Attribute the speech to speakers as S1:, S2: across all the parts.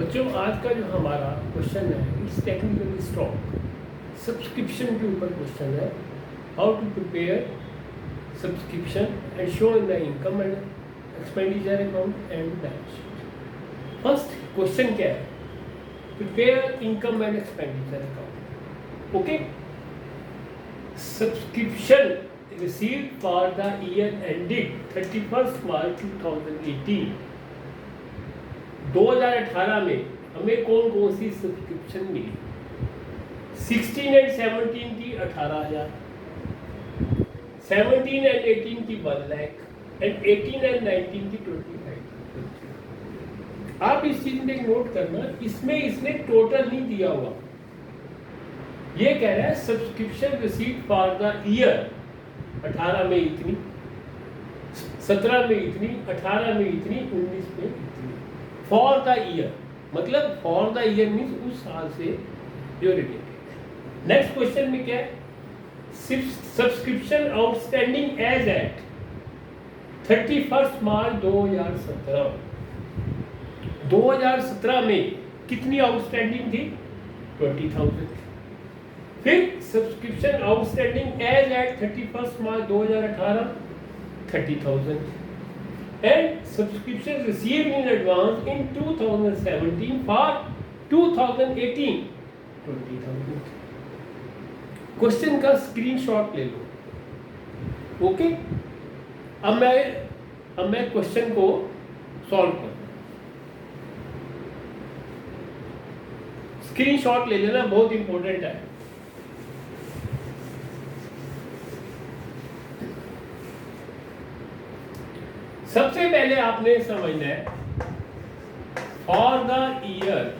S1: बच्चों आज का जो हमारा क्वेश्चन है इट्स टेक्निकली स्ट्रॉन्ग सब्सक्रिप्शन के ऊपर क्वेश्चन है। How to prepare subscription and show in the income and expenditure account and balance sheet. First question क्या है? Prepare income and expenditure account. Okay, subscription received for the year ended 31st March 2018। 2018 में हमें कौन कौन सी subscription milli? 16 and 17 की 18,000, 17 and 18 की 1 lakh and 18 and 19 की 25,000। आप इस चीज में नोट करना, इसमें इसने टोटल नहीं दिया हुआ। ये कह रहा है subscription received for the year 18 में इतनी, 17 में इतनी, 18 में इतनी, 19 में इतनी। फॉर द ईयर मतलब फॉर द ईयर मीन्स उस साल से जो रिलेटेड है। नेक्स्ट क्वेश्चन में क्या है? Subscription outstanding as at 31 March 2017। 2017 में कितनी आउटस्टैंडिंग थी? 20,000। फिर subscription outstanding as at 31 March 2018 30,000 and subscription received in advance in 2017 for 2018 20,000। Question का स्क्रीनशॉट ले लो। ओके, अब मैं क्वेश्चन को सॉल्व कर, स्क्रीनशॉट ले लेना, बहुत इंपॉर्टेंट है। सबसे पहले आपने समझना है for the year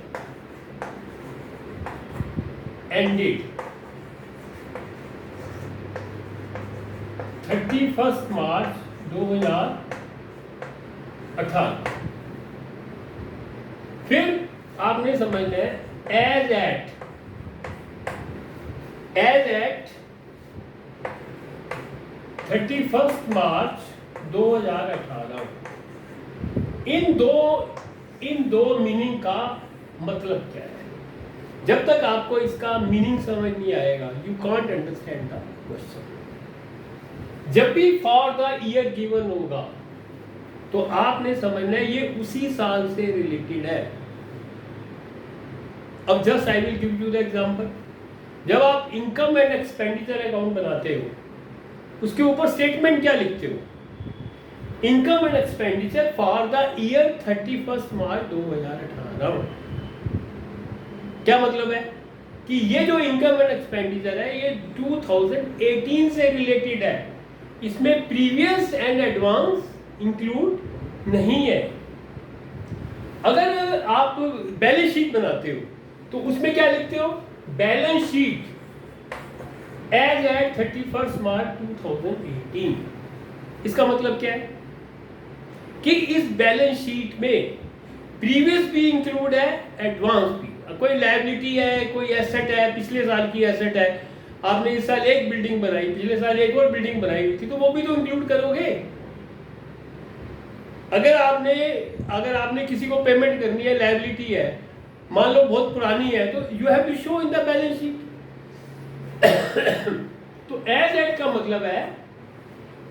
S1: ended 31 March 2018। फिर आपने समझना है एज एट 31 मार्च 2018। इन दो मीनिंग का मतलब क्या है? जब तक आपको इसका मीनिंग समझ नहीं आएगा you can't understand the question. जब भी फॉर द ईयर गिवन होगा तो आपने समझना है ये उसी साल से रिलेटेड है। अब just I will give you the example. जब आप इनकम एंड एक्सपेंडिचर अकाउंट बनाते हो उसके ऊपर स्टेटमेंट क्या लिखते हो? Income and expenditure for the year 31 March 2018। क्या मतलब है कि ये जो इनकम एंड एक्सपेंडिचर है ये 2018 से रिलेटेड है, इसमें प्रीवियस एंड एडवांस इंक्लूड नहीं है। अगर आप बैलेंस शीट बनाते हो तो उसमें क्या लिखते हो? Balance sheet as at 31 March 2018। इसका मतलब क्या है कि इस बैलेंस शीट में प्रीवियस भी इंक्लूड है, एडवांस भी। कोई लायबिलिटी है, कोई एसेट है, पिछले साल की एसेट है, आपने इस साल एक बिल्डिंग बनाई, पिछले साल एक और बिल्डिंग बनाई थी, तो वो भी तो इंक्लूड करोगे। अगर आपने किसी को पेमेंट करनी है, लायबिलिटी है, मान लो बहुत पुरानी है, तो you have to show in the balance sheet. तो एज एट का मतलब है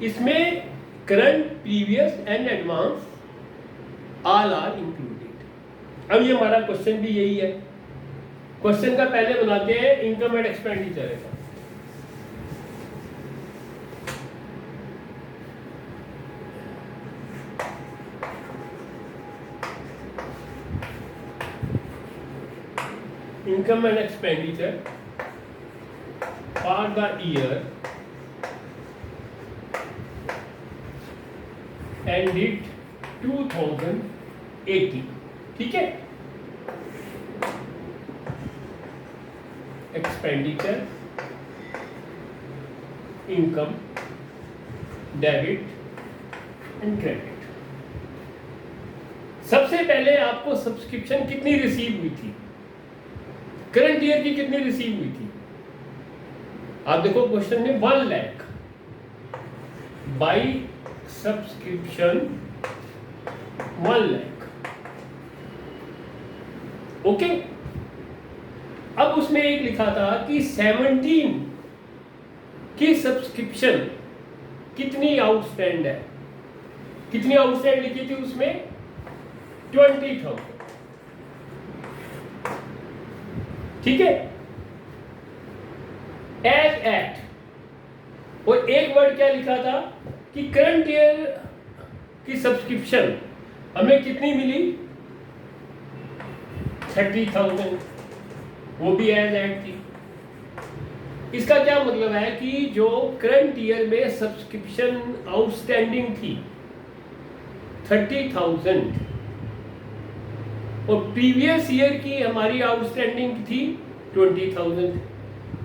S1: इसमें current, previous and advance all are included. अब ये हमारा क्वेश्चन भी यही है। क्वेश्चन का पहले बनाते हैं इनकम एंड एक्सपेंडिचर का। Income and expenditure for the year ended 2018। ठीक है, expenditure, income, debit and credit. सबसे पहले आपको सब्सक्रिप्शन कितनी रिसीव हुई थी? करंट ईयर की कितनी रिसीव हुई थी? आप देखो क्वेश्चन में 1 lakh by subscription 1 lakh. Okay. अब उसमें एक लिखा था कि 17 की सब्सक्रिप्शन कितनी आउटस्टैंड है, कितनी आउटस्टैंड लिखी थी उसमें 20,000, ठीक है। एज एट, और एक वर्ड क्या लिखा था कि करंट ईयर की सब्सक्रिप्शन हमें कितनी मिली 30,000, वो भी एज एट थी। इसका क्या मतलब है कि जो करंट ईयर में सब्सक्रिप्शन आउटस्टैंडिंग थी 30,000 और प्रीवियस ईयर की हमारी आउटस्टैंडिंग थी 20,000,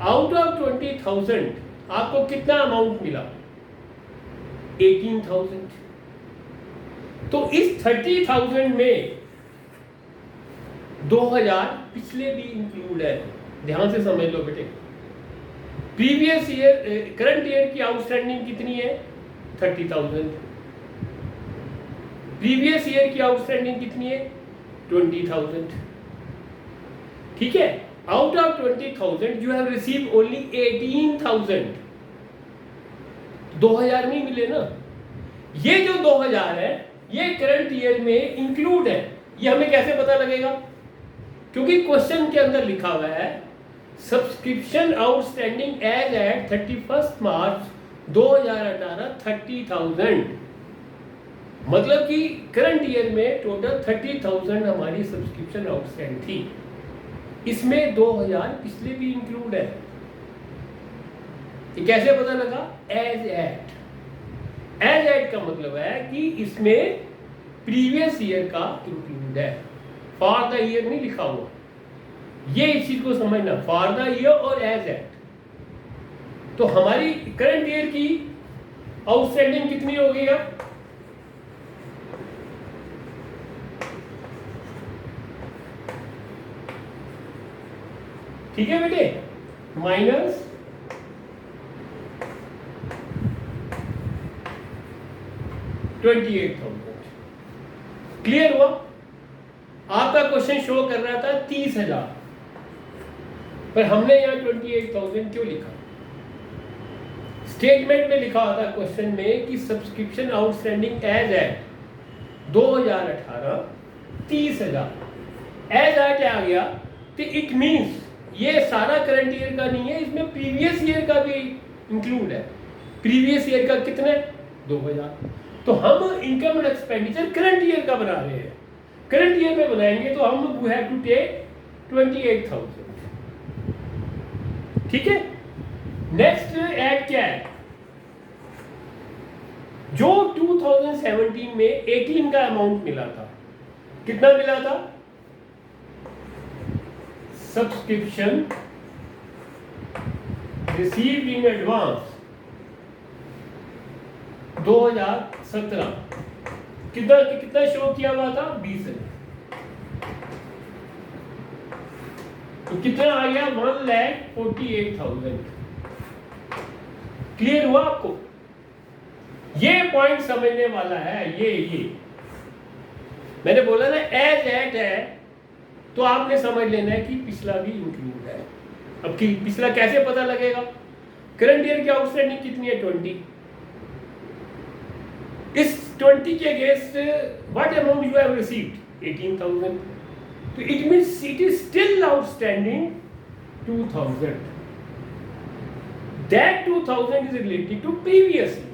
S1: आउट ऑफ 20,000 आपको कितना अमाउंट मिला 18,000। तो इस 30,000 में 2,000 पिछले भी इंक्लूड है, ध्यान से समझ लो बेटे। प्रीवियस ईयर करंट ईयर की आउटस्टैंडिंग कितनी है 30,000, प्रीवियस ईयर की आउटस्टैंडिंग कितनी है 20,000, ठीक है। Out of 20,000 you have receive only 18,000, 2,000 नहीं मिले ना। ये जो 2,000 है ये करंट ईयर में इंक्लूड है। ये हमें कैसे पता लगेगा, क्योंकि क्वेश्चन के अंदर लिखा हुआ है subscription outstanding as at 31 March 2018 30,000, मतलब कि करंट ईयर में टोटल 30,000 हमारी सब्सक्रिप्शन आउटस्टैंड थी, इसमें 2,000 पिछले भी इंक्लूड है। ये कैसे पता लगा, एज एट। एज एट का मतलब है कि इसमें प्रीवियस ईयर का इंक्लूड है, फॉर द ईयर नहीं लिखा हुआ। ये इस चीज को समझना, फॉर द ईयर और एज एट। तो हमारी करंट ईयर की आउटस्टैंडिंग कितनी हो गई अब, ठीक है बेटे, माइनस 28,000। क्लियर हुआ। आपका क्वेश्चन शो कर रहा था 30,000, पर हमने यहां 28,000 क्यों लिखा। स्टेटमेंट में लिखा हुआ था क्वेश्चन में कि subscription outstanding as at 2018 30,000, as at आ गया तो इट मींस ये सारा करंट ईयर का नहीं है, इसमें प्रीवियस ईयर का भी इंक्लूड है। प्रीवियस ईयर का कितने 2,000। तो हम income and expenditure current year का बना रहे हैं, करंट ईयर में बनाएंगे तो हम वी हैव टू टेक 28,000, ठीक है। नेक्स्ट ऐड क्या है, जो 2017 में 18 का अमाउंट मिला था, कितना मिला था सब्सक्रिप्शन रिसीव्ड इन एडवांस 2017 कितना कितना शो किया हुआ था 20,000, तो कितना आ गया 1,48,000। क्लियर हुआ आपको, ये पॉइंट समझने वाला है। ये मैंने बोला ना एज एट है, तो आपने समझ लेना है कि पिछला भी इंक्लूड है। अब कि पिछला कैसे पता लगेगा, करंट ईयर की आउटस्टैंडिंग कितनी है 20, इस 20 के against what amount you have received 18,000, तो it means it is still outstanding 2,000, that 2,000 is related to previous year,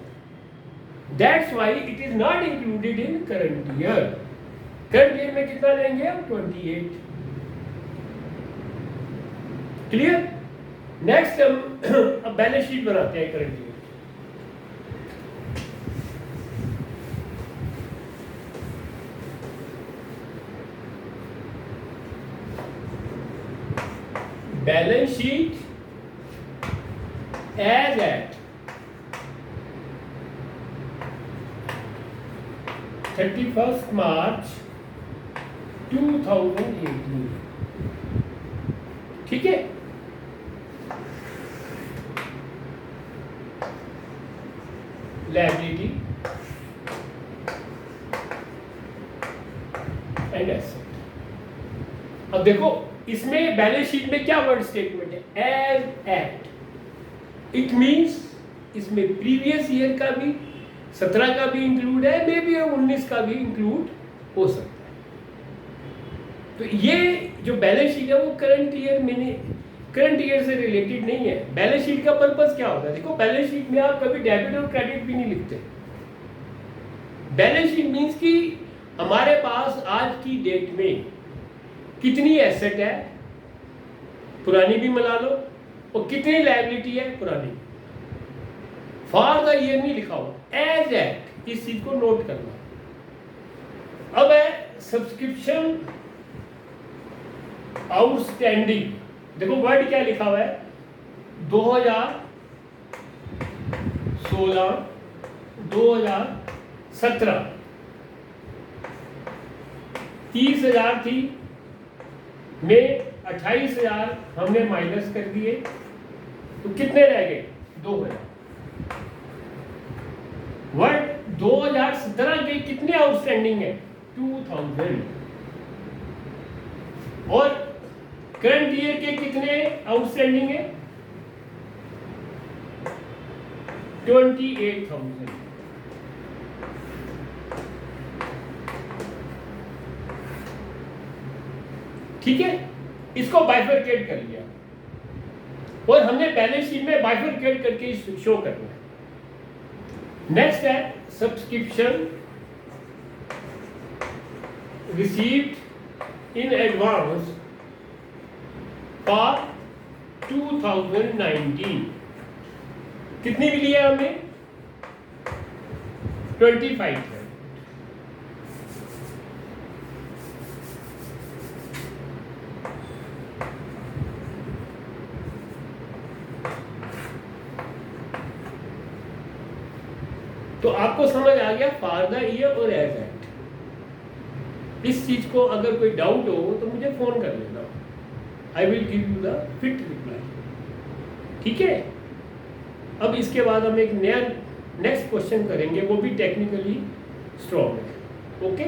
S1: that's why it is not included in current year। Current year में कितना लेंगे हम 28। क्लियर। नेक्स्ट हम अब balance sheet बनाते हैं current year. Balance sheet as at 31st March 2018, ठीक है। Liability and asset. अब देखो इसमें बैलेंस शीट में क्या वर्ड स्टेटमेंट है, एज एट। इट मींस इसमें प्रीवियस ईयर का भी 17 का भी इंक्लूड है, मे बी 19 का भी इंक्लूड हो सकता है। तो ये जो बैलेंस शीट है वो करंट ईयर से रिलेटेड नहीं है। बैलेंस शीट का पर्पस क्या होता है, देखो बैलेंस शीट में आप कभी डेबिट और क्रेडिट भी नहीं लिखते। बैलेंस शीट मींस कि हमारे पास आज की डेट में कितनी एसेट है, पुरानी भी मिला लो, और कितनी लायबिलिटी है, पुरानी। फॉर द ईयर नहीं लिखा हो, एज एट, इस चीज को नोट करना। अब है सब्सक्रिप्शन आउटस्टैंडिंग। देखो वर्ड क्या लिखा हुआ है, 2016 2017 30,000 थी, में 28,000 हमने माइनस कर दिए, तो कितने रह गए, 2,000। वर्ड 2017 के कितने आउटस्टैंडिंग है, 2,000। और करंट ईयर के कितने आउटस्टैंडिंग है, 28,000। ठीक है, इसको बाइफरकेट कर लिया और हमने बैलेंस शीट में बाइफरकेट करके शो करना है। नेक्स्ट है subscription received in advance for 2019। कितनी मिली है हमें, 25 है। तो आपको समझ आ गया फॉर द ईयर और एज एट। इस चीज को अगर कोई डाउट हो तो मुझे फोन कर लेना, I will give you the fit reply. ठीक है, अब इसके बाद हम एक नया नेक्स्ट क्वेश्चन करेंगे, वो भी टेक्निकली स्ट्रॉन्ग है। ओके।